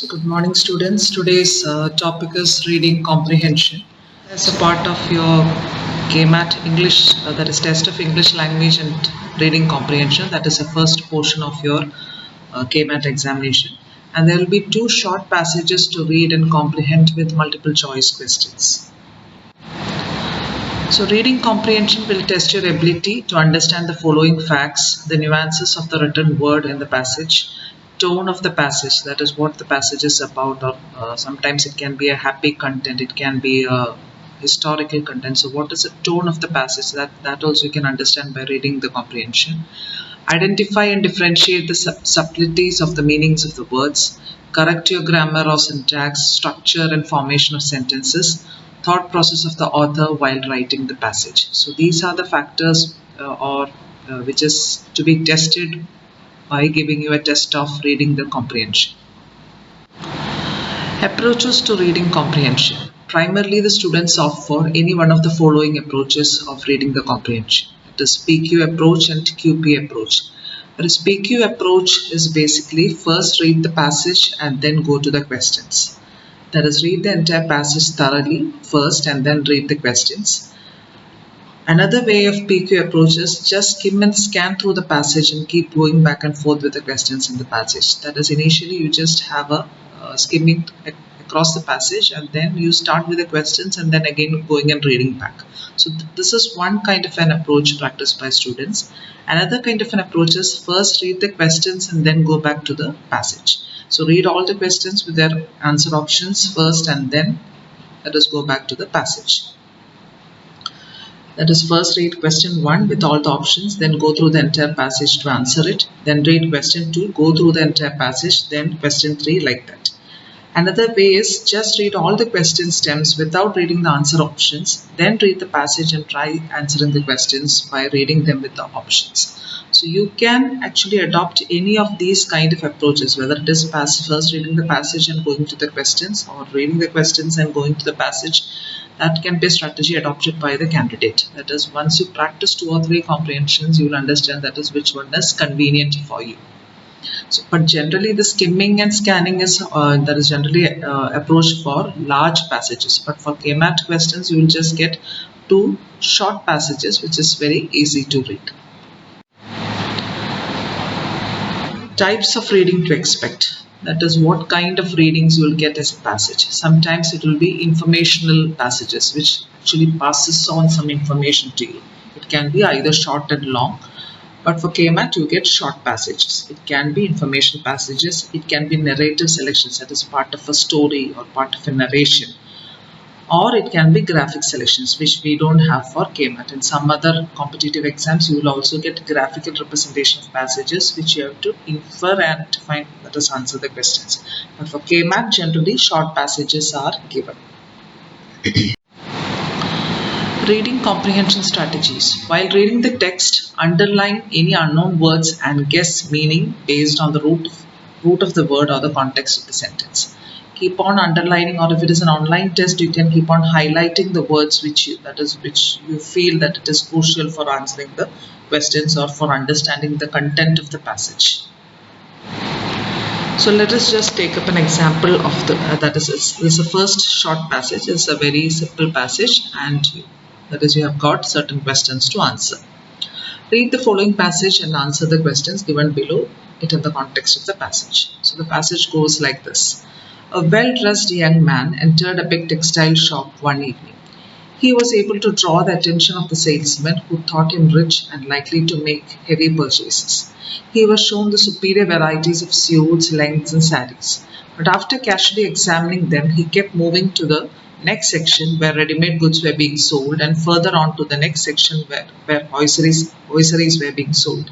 Good morning, students. Today's topic is reading comprehension. As a part of your KMAT English, that is Test of English Language and Reading Comprehension, that is the first portion of your KMAT examination. And there will be two short passages to read and comprehend with multiple choice questions. So, reading comprehension will test your ability to understand the following facts, the nuances of the written word in the passage, tone of the passage, that is what the passage is about, or sometimes it can be a happy content, it can be a historical content. So, what is the tone of the passage? That also you can understand by reading the comprehension. Identify and differentiate the subtleties of the meanings of the words. Correct your grammar or syntax, structure and formation of sentences. Thought process of the author while writing the passage. So these are the factors which is to be tested by giving you a test of reading the comprehension. Approaches to reading comprehension. Primarily the students opt for any one of the following approaches of reading the comprehension. It is PQ approach and QP approach. Whereas PQ approach is basically first read the passage and then go to the questions. That is, read the entire passage thoroughly first and then read the questions. Another way of PQ approach is just skim and scan through the passage and keep going back and forth with the questions in the passage. That is, initially you just have a skimming across the passage and then you start with the questions and then again going and reading back. So this is one kind of an approach practiced by students. Another kind of an approach is first read the questions and then go back to the passage. So read all the questions with their answer options first and then let us go back to the passage. That is, first read question 1 with all the options, then go through the entire passage to answer it. Then read question 2, go through the entire passage, then question 3, like that. Another way is just read all the question stems without reading the answer options, then read the passage and try answering the questions by reading them with the options. So you can actually adopt any of these kind of approaches, whether it is first reading the passage and going to the questions, or reading the questions and going to the passage. That can be a strategy adopted by the candidate. That is, once you practice 2 or 3 comprehensions, you will understand that is which one is convenient for you. So, but generally the skimming and scanning is that is generally approach for large passages. But for KMAT questions, you will just get 2 short passages, which is very easy to read. Types of reading to expect. That is, what kind of readings you will get as a passage. Sometimes it will be informational passages which actually passes on some information to you. It can be either short and long, but for KMAT you get short passages. It can be information passages, it can be narrative selections, that is part of a story or part of a narration, or it can be graphic selections, which we don't have for KMAT. In some other competitive exams, you will also get graphical representation of passages which you have to infer and find, that is, answer the questions. But for KMAT, generally short passages are given. Reading comprehension strategies. While reading the text, underline any unknown words and guess meaning based on the root of the word or the context of the sentence. Keep on underlining, or if it is an online test, you can keep on highlighting the words which you feel that it is crucial for answering the questions or for understanding the content of the passage. So let us just take up an example of this is the first short passage. It's a very simple passage, and that is, you have got certain questions to answer. Read the following passage and answer the questions given below it in the context of the passage. So the passage goes like this. A well-dressed young man entered a big textile shop one evening. He was able to draw the attention of the salesman, who thought him rich and likely to make heavy purchases. He was shown the superior varieties of suits, lengths and sarees. But after casually examining them, he kept moving to the next section where ready-made goods were being sold, and further on to the next section where hosieries were being sold.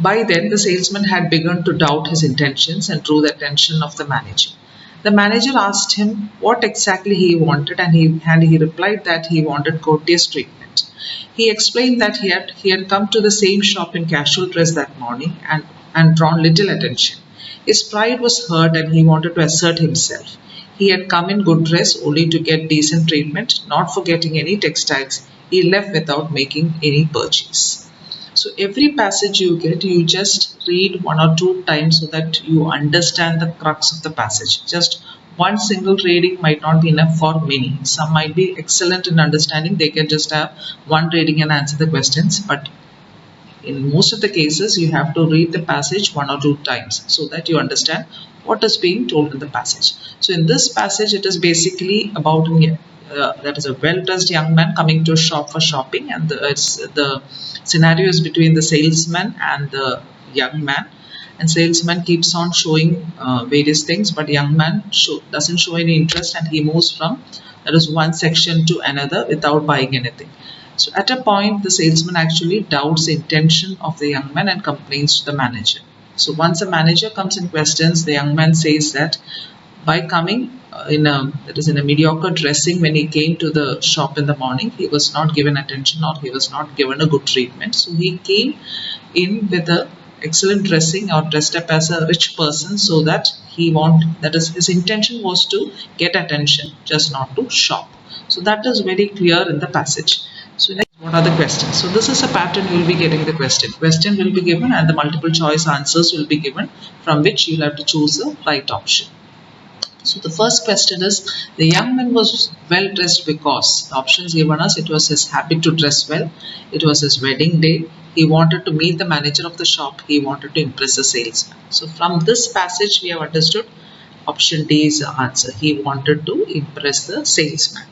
By then, the salesman had begun to doubt his intentions and drew the attention of the manager. The manager asked him what exactly he wanted, and he replied that he wanted courteous treatment. He explained that he had come to the same shop in casual dress that morning and drawn little attention. His pride was hurt and he wanted to assert himself. He had come in good dress only to get decent treatment, not for getting any textiles. He left without making any purchase. So every passage you get, you just read 1 or 2 times so that you understand the crux of the passage. Just one single reading might not be enough for many. Some might be excellent in understanding, they can just have one reading and answer the questions, but in most of the cases you have to read the passage 1 or 2 times so that you understand what is being told in the passage. So in this passage it is basically about that is a well-dressed young man coming to a shop for shopping, and the scenario is between the salesman and the young man, and salesman keeps on showing various things, but young man doesn't show any interest, and he moves from that is one section to another without buying anything. So at a point, the salesman actually doubts the intention of the young man and complains to the manager. So once the manager comes and questions, the young man says that by coming in a mediocre dressing when he came to the shop in the morning, he was not given attention or he was not given a good treatment. So he came in with a excellent dressing or dressed up as a rich person, so that his intention was to get attention, just not to shop. So that is very clear in the passage. So next, what are the questions? So this is a pattern. You will be getting the question. Question will be given and the multiple choice answers will be given, from which you will have to choose the right option. So the first question is, the young man was well dressed because, the options given us, it was his habit to dress well, it was his wedding day, he wanted to meet the manager of the shop, he wanted to impress the salesman. So from this passage we have understood option D is the answer. He wanted to impress the salesman.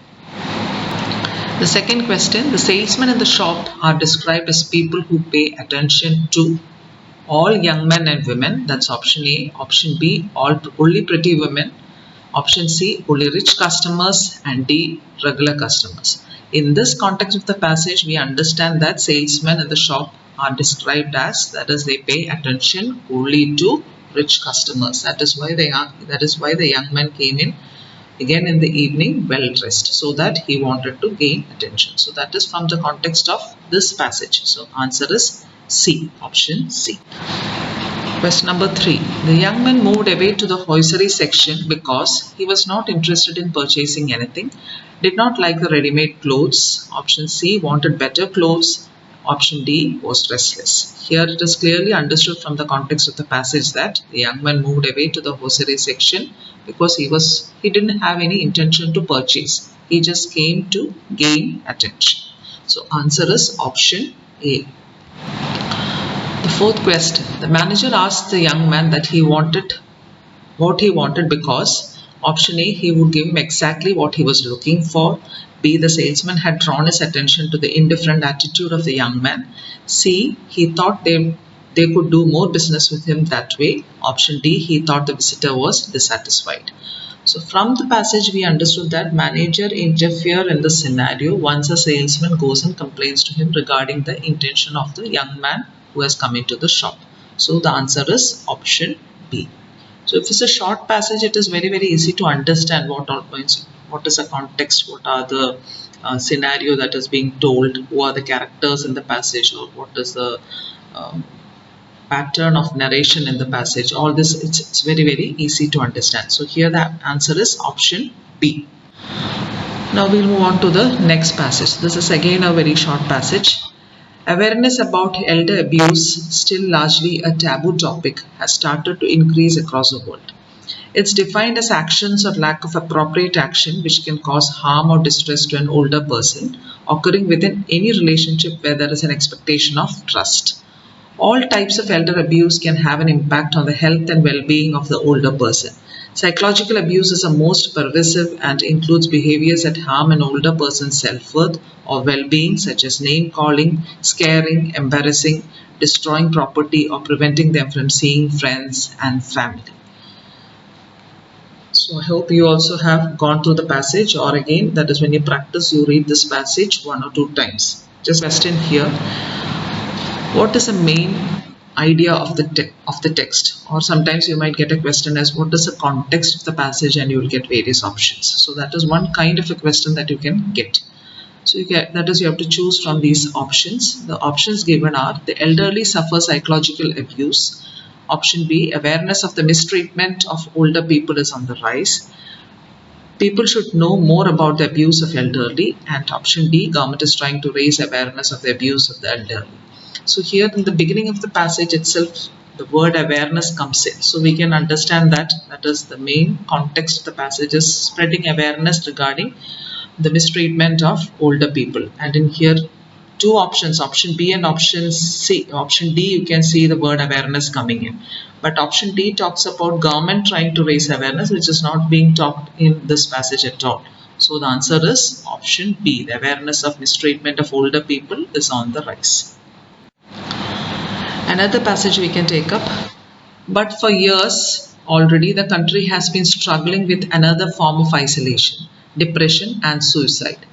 The second question, the salesmen in the shop are described as people who pay attention to all young men and women. That's option A. Option B, only pretty women. Option C, only rich customers. And D, regular customers. In this context of the passage, we understand that salesmen in the shop are described as, that is, they pay attention only to rich customers. That is why the young man came in again in the evening well dressed, so that he wanted to gain attention. So that is from the context of this passage. So answer is C, option C. Question number 3. The young man moved away to the hosiery section because he was not interested in purchasing anything, did not like the ready-made clothes. Option C, wanted better clothes. Option D, was restless. Here it is clearly understood from the context of the passage that the young man moved away to the hosiery section because he didn't have any intention to purchase. He just came to gain attention. So answer is option A. The fourth question, the manager asked the young man that what he wanted because, option A, he would give him exactly what he was looking for. B, the salesman had drawn his attention to the indifferent attitude of the young man. C, he thought they could do more business with him that way. Option D, he thought the visitor was dissatisfied. So from the passage we understood that manager interfere in the scenario once a salesman goes and complains to him regarding the intention of the young man who has come into the shop. So the answer is option B. So if it's a short passage, it is very easy to understand what is the context, what are the scenario that is being told, who are the characters in the passage, or what is the pattern of narration in the passage. All this, it's very easy to understand. So here the answer is option B. Now we'll move on to the next passage. This is again a very short passage. Awareness about elder abuse, still largely a taboo topic, has started to increase across the world. It's defined as actions or lack of appropriate action which can cause harm or distress to an older person, occurring within any relationship where there is an expectation of trust. All types of elder abuse can have an impact on the health and well-being of the older person. Psychological abuse is the most pervasive and includes behaviors that harm an older person's self-worth or well-being, such as name-calling, scaring, embarrassing, destroying property, or preventing them from seeing friends and family. So I hope you also have gone through the passage, or again, that is when you practice, you read this passage 1 or 2 times. Just question here, what is the main idea of the text? Or sometimes you might get a question as what is the context of the passage, and you will get various options. So that is one kind of a question that you can get. So you have to choose from these options. The options given are: the elderly suffer psychological abuse. Option B, awareness of the mistreatment of older people is on the rise. People should know more about the abuse of elderly. And option D, government is trying to raise awareness of the abuse of the elderly. So here in the beginning of the passage itself, the word awareness comes in. So we can understand that is the main context of the passage is spreading awareness regarding the mistreatment of older people. And in here, two options, option B and option C. Option D, you can see the word awareness coming in. But option D talks about government trying to raise awareness, which is not being talked in this passage at all. So the answer is option B. The awareness of mistreatment of older people is on the rise. Another passage we can take up. But for years already, the country has been struggling with another form of isolation, depression and suicide.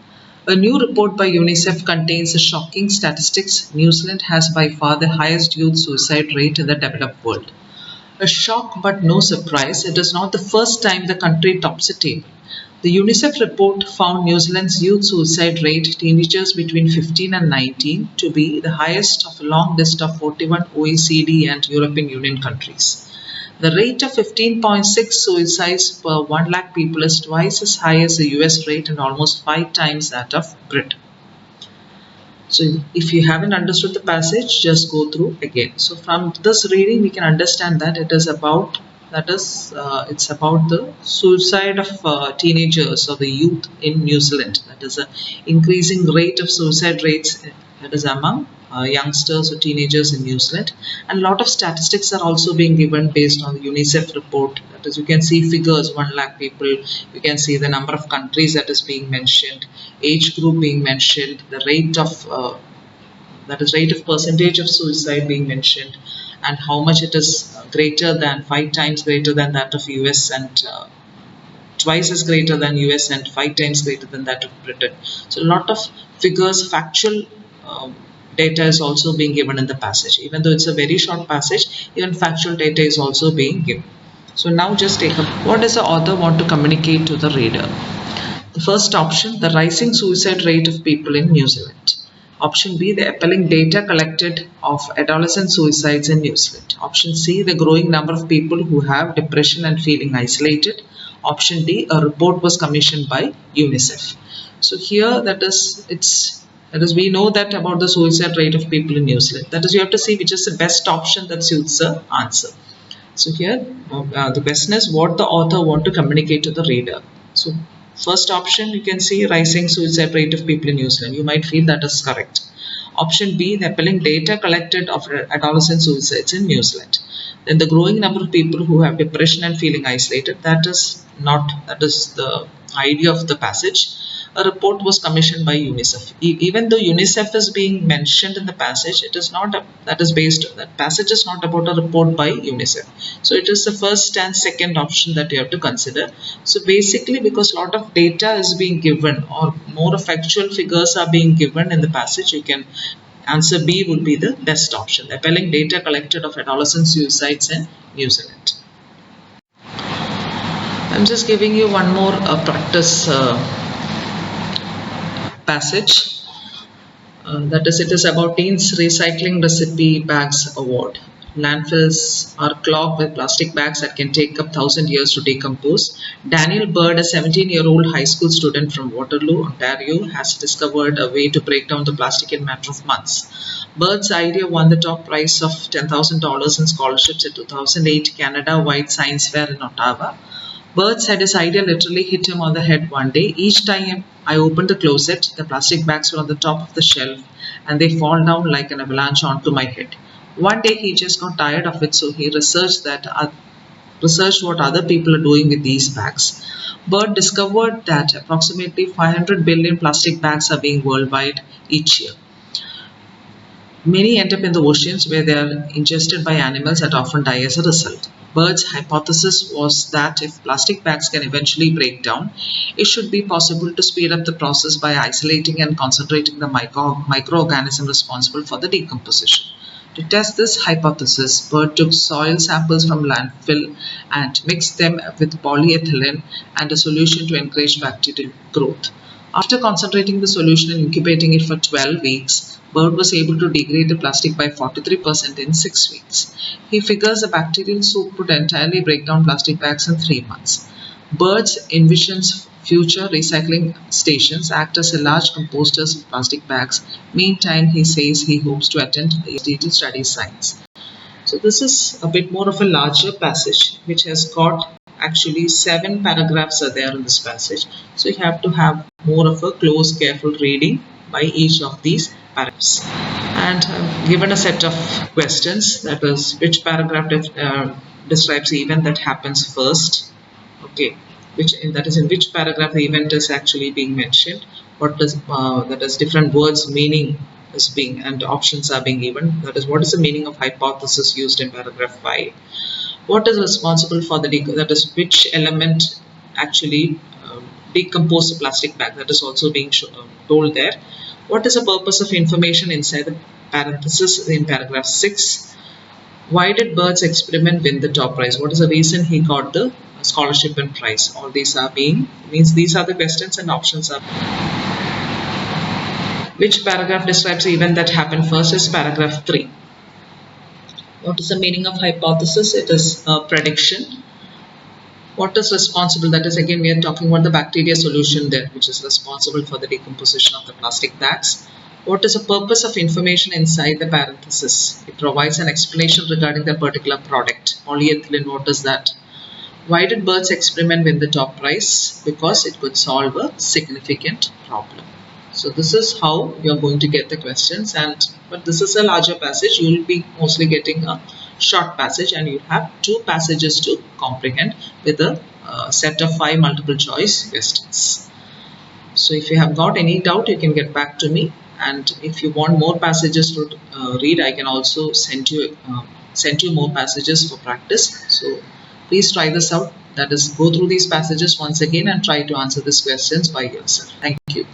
A new report by UNICEF contains the shocking statistics. New Zealand has by far the highest youth suicide rate in the developed world. A shock but no surprise, it is not the first time the country tops the table. The UNICEF report found New Zealand's youth suicide rate, teenagers between 15 and 19, to be the highest of a long list of 41 OECD and European Union countries. The rate of 15.6 suicides per 1 lakh people is twice as high as the US rate and almost 5 times that of Britain. So if you haven't understood the passage, just go through again. So from this reading, we can understand that it is about it's about the suicide of teenagers or the youth in New Zealand. That is an increasing rate of suicide rates that is among youngsters or teenagers in New Zealand. And a lot of statistics are also being given based on the UNICEF report. That is, you can see figures, 1 lakh people, you can see the number of countries that is being mentioned, age group being mentioned, the rate of rate of percentage of suicide being mentioned, and how much it is greater than 5 times greater than that of US and twice as greater than US and 5 times greater than that of Britain. So a lot of figures, factual data is also being given in the passage. Even though it's a very short passage, even factual data is also being given. So now just take up, what does the author want to communicate to the reader? The first option, the rising suicide rate of people in New Zealand. Option B, the appalling data collected of adolescent suicides in New Zealand. Option C, the growing number of people who have depression and feeling isolated. Option D, a report was commissioned by UNICEF. So here we know that about the suicide rate of people in New Zealand. That is, you have to see which is the best option that suits the answer. So here the question is what the author want to communicate to the reader. So first option, you can see rising suicide rate of people in New Zealand. You might feel that is correct. Option B, the appalling data collected of adolescent suicides in New Zealand. Then the growing number of people who have depression and feeling isolated. That is the idea of the passage. A report was commissioned by UNICEF. Even though UNICEF is being mentioned in the passage, it is not that passage is not about a report by UNICEF. So it is the first and second option that you have to consider. So basically, because a lot of data is being given or more factual figures are being given in the passage, you can answer B would be the best option. Appalling data collected of adolescent suicides in New Zealand. I'm just giving you one more practice passage. That is, it is about Teens Recycling Recipe Bags Award. Landfills are clogged with plastic bags that can take up 1,000 years to decompose. Daniel Bird, a 17-year-old high school student from Waterloo, Ontario, has discovered a way to break down the plastic in a matter of months. Bird's idea won the top prize of $10,000 in scholarships at 2008 Canada-wide Science Fair in Ottawa. Bird said his idea literally hit him on the head one day. Each time I opened the closet, the plastic bags were on the top of the shelf and they fall down like an avalanche onto my head. One day he just got tired of it, so he researched what other people are doing with these bags. Bird discovered that approximately 500 billion plastic bags are being worldwide each year. Many end up in the oceans where they are ingested by animals that often die as a result. Bird's hypothesis was that if plastic bags can eventually break down, it should be possible to speed up the process by isolating and concentrating the microorganism responsible for the decomposition. To test this hypothesis, Bird took soil samples from landfill and mixed them with polyethylene and a solution to encourage bacterial growth. After concentrating the solution and incubating it for 12 weeks, Bird was able to degrade the plastic by 43% in 6 weeks. He figures a bacterial soup would entirely break down plastic bags in 3 months. Bird envisions future recycling stations act as a large composters of plastic bags. Meantime, he says he hopes to attend ISD to study science. So this is a bit more of a larger passage which has got actually 7 paragraphs are there in this passage. So you have to have more of a close, careful reading by each of these paragraphs. And given a set of questions, that is, which paragraph describes the event that happens first. Okay, that is in which paragraph the event is actually being mentioned. What does that is different words meaning is being and options are being given. That is, what is the meaning of hypothesis used in paragraph 5? What is responsible for the that is, which element actually decompose the plastic bag? That is also being told there. What is the purpose of information inside the parenthesis in paragraph 6? Why did Bird's experiment win the top prize? What is the reason he got the scholarship and prize? All these are means these are the questions and options are. Which paragraph describes the event that happened first is paragraph 3. What is the meaning of hypothesis? It is a prediction. What is responsible? That is, again, we are talking about the bacteria solution there, which is responsible for the decomposition of the plastic bags. What is the purpose of information inside the parenthesis? It provides an explanation regarding the particular product. Polyethylene, what is that? Why did Bird's experiment win the top prize? Because it could solve a significant problem. So this is how you are going to get the questions, but this is a larger passage. You will be mostly getting a short passage, and you have 2 passages to comprehend with a set of 5 multiple choice questions. So if you have got any doubt, you can get back to me, and if you want more passages to read, I can also send you more passages for practice. So please try this out. That is, go through these passages once again and try to answer these questions by yourself. Thank you.